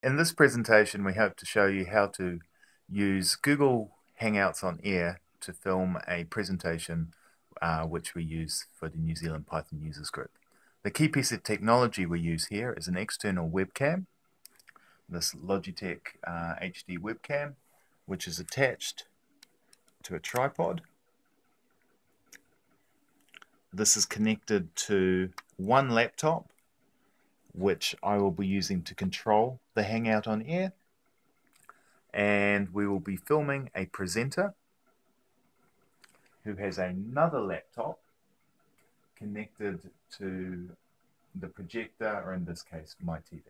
In this presentation, we hope to show you how to use Google Hangouts on Air to film a presentation which we use for the New Zealand Python users group. The key piece of technology we use here is an external webcam, this Logitech HD webcam, which is attached to a tripod. This is connected to one laptop, which I will be using to control the Hangout on Air, and we will be filming a presenter who has another laptop connected to the projector, or in this case my TV.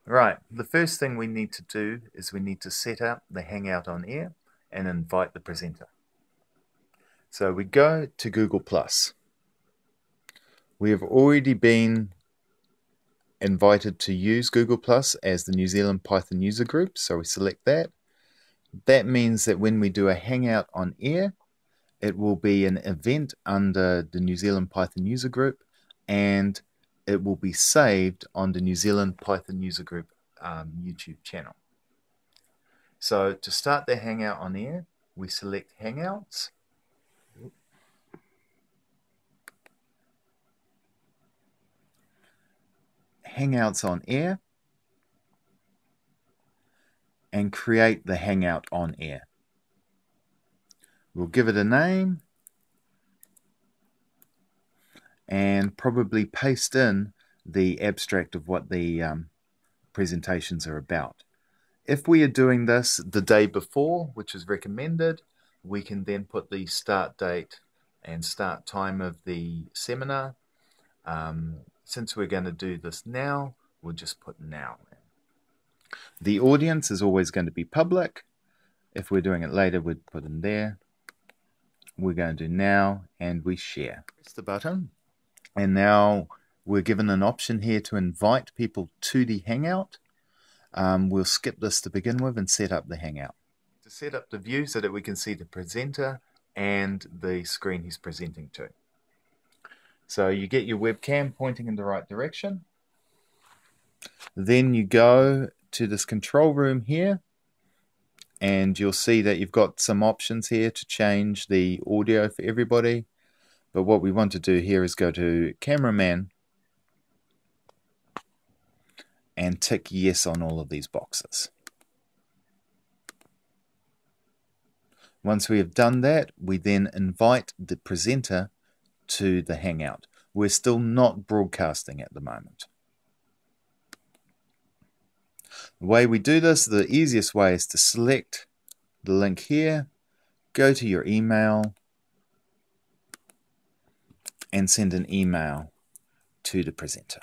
Right, the first thing we need to do is we need to set up the Hangout on Air and invite the presenter. So we go to Google+. We have already been invited to use Google Plus as the New Zealand Python user group, so we select that. That means that when we do a Hangout on Air, it will be an event under the New Zealand Python user group, and it will be saved on the New Zealand Python user group YouTube channel. So to start the Hangout on Air, we select Hangouts. Hangouts on Air, and create the Hangout on Air. We'll give it a name and probably paste in the abstract of what the presentations are about. If we are doing this the day before, which is recommended, we can then put the start date and start time of the seminar. Since we're going to do this now, we'll just put now. The audience is always going to be public. If we're doing it later, we'd put in there. We're going to do now, and we share. Press the button, and now we're given an option here to invite people to the Hangout. We'll skip this to begin with and set up the Hangout. To set up the view so that we can see the presenter and the screen he's presenting to. So you get your webcam pointing in the right direction. Then you go to this control room here, and you'll see that you've got some options here to change the audio for everybody. But what we want to do here is go to cameraman and tick yes on all of these boxes. Once we have done that, we then invite the presenter to the Hangout. We're still not broadcasting at the moment. The way we do this, the easiest way is to select the link here, go to your email, and send an email to the presenter.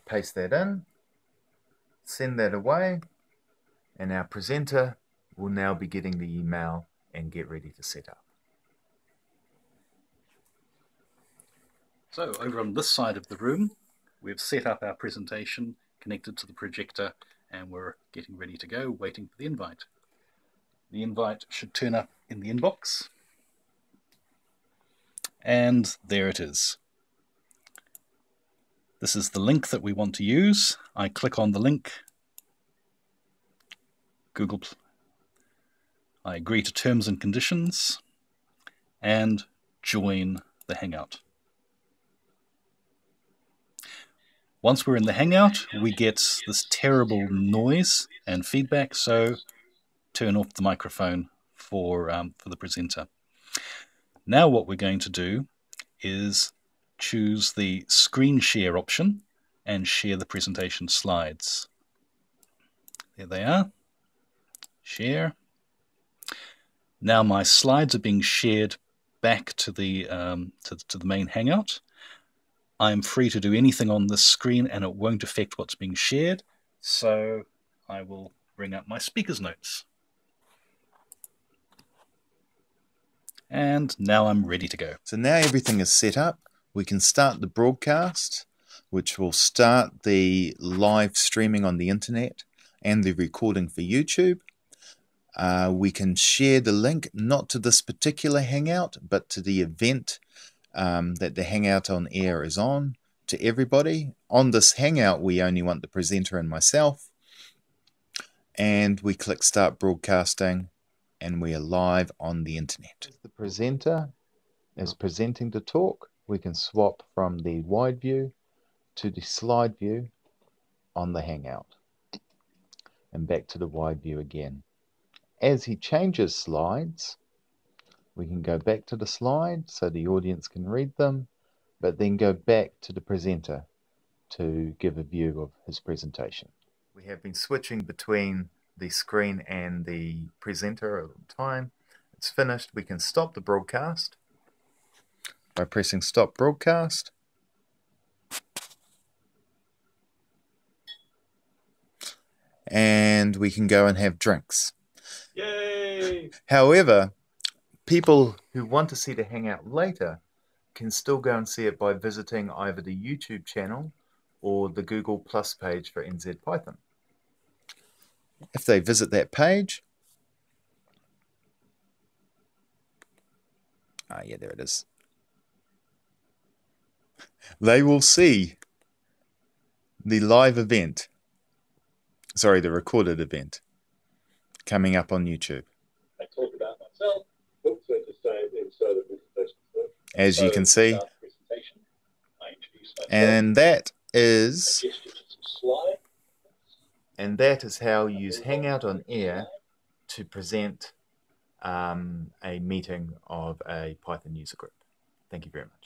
Paste that in, send that away, and our presenter will now be getting the email and get ready to set up. So over on this side of the room, we've set up our presentation, connected to the projector, and we're getting ready to go, waiting for the invite. The invite should turn up in the inbox. And there it is. This is the link that we want to use. I click on the link. I agree to terms and conditions and join the Hangout. Once we're in the Hangout, we get this terrible noise and feedback, so turn off the microphone for the presenter. Now what we're going to do is choose the screen share option and share the presentation slides. There they are. Share. Now my slides are being shared back to the main Hangout. I'm free to do anything on this screen and it won't affect what's being shared, so I will bring up my speaker's notes. And now I'm ready to go. So now everything is set up. We can start the broadcast, which will start the live streaming on the internet and the recording for YouTube. We can share the link not to this particular Hangout, but to the event that the Hangout on air is on to everybody. On this Hangout, we only want the presenter and myself. And we click Start Broadcasting, and we are live on the internet. As the presenter is presenting the talk, we can swap from the wide view to the slide view on the Hangout, and back to the wide view again. As he changes slides, we can go back to the slide so the audience can read them, but then go back to the presenter to give a view of his presentation. We have been switching between the screen and the presenter at the time. It's finished. We can stop the broadcast by pressing Stop Broadcast. And we can go and have drinks. Yay! However, people who want to see the Hangout later can still go and see it by visiting either the YouTube channel or the Google Plus page for NZ Python. If they visit that page, yeah, there it is. They will see the live event, sorry, the recorded event, coming up on YouTube. I talk about myself, as you can see, and that is how you use Hangout on air to present a meeting of a Python user group. Thank you very much.